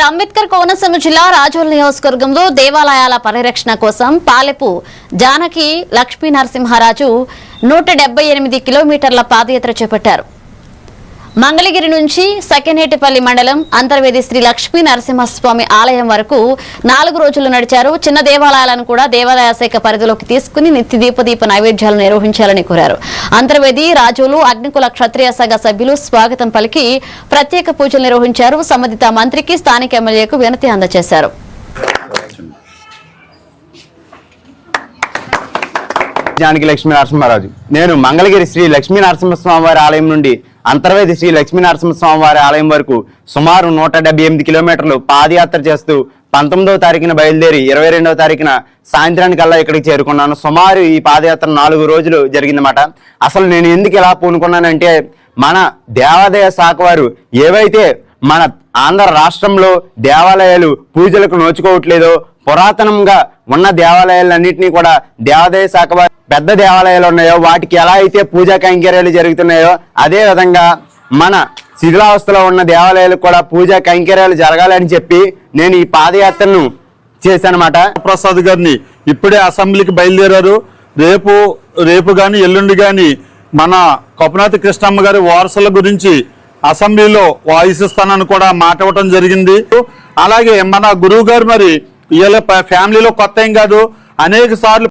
అంబేద్కర్ కోనసీమ జిల్లా రాజోల్ నియోజకవర్గంలో దేవాలయాల పరిరక్షణ కోసం పాలెపు జానకి లక్ష్మీ నరసింహరాజు 178 కిలోమీటర్ల పాదయాత్ర చేపట్టారు. మంగళగిరి నుంచి సకెనేటిపల్లి మండలం అంతర్వేది శ్రీ లక్ష్మీ నరసింహస్వామి ఆలయం వరకు 4 రోజులు నడిచారు. చిన్న దేవాలయాలను కూడా దేవాలయ శాఖ పరిధిలోకి తీసుకుని నిత్య దీప నైవేద్యాలు నిర్వహించాలని కోరారు. అంతర్వేది రాజోలు అగ్నికుల క్షత్రియ సంఘ సభ్యులు స్వాగతం పలికి ప్రత్యేక పూజలు నిర్వహించారు. సంబంధిత మంత్రికి స్థానిక ఎమ్మెల్యేకు వినతి అందజేశారు. జానకి లక్ష్మీ నరసింహరాజు నేను మంగళగిరి శ్రీ లక్ష్మీ నరసింహస్వామి వారి ఆలయం నుండి అంతర్వేది శ్రీ లక్ష్మీ నరసింహస్వామి వారి ఆలయం వరకు సుమారు 178 కిలోమీటర్లు పాదయాత్ర చేస్తూ 19వ తారీఖున బయలుదేరి 22వ తారీఖున సాయంత్రానికల్లా ఇక్కడికి చేరుకున్నాను. సుమారు ఈ పాదయాత్ర 4 రోజులు జరిగిందన్నమాట. అసలు నేను ఎందుకు ఇలా పూనుకున్నానంటే మన దేవాదాయ శాఖ వారు ఏవైతే మన ఆంధ్ర రాష్ట్రంలో దేవాలయాలు పూజలకు నోచుకోవట్లేదో పురాతనంగా ఉన్న దేవాలయాలన్నింటినీ కూడా దేవాదాయ శాఖ వారు పెద్ద దేవాలయాలు ఉన్నాయో వాటికి ఎలా అయితే పూజా కైంకర్యాలు జరుగుతున్నాయో అదే విధంగా మన శిథిలావస్థలో ఉన్న దేవాలయాలకు కూడా పూజా కైంకర్యాలు జరగాలని చెప్పి నేను ఈ పాదయాత్రను చేశానమాట. ప్రసాద్ గారిని ఇప్పుడే అసెంబ్లీకి బయలుదేరారు. రేపు కానీ ఎల్లుండి కానీ మన కొప్పనాతి కృష్ణమ్మ గారి వారసుల గురించి అసెంబ్లీలో వాయిస్ ఇస్తానని కూడా మాట ఇవ్వటం జరిగింది. అలాగే మన గురువు గారు మరి వీళ్ళ ఫ్యామిలీలో కొత్త ఏం కాదు, అనేక సార్లు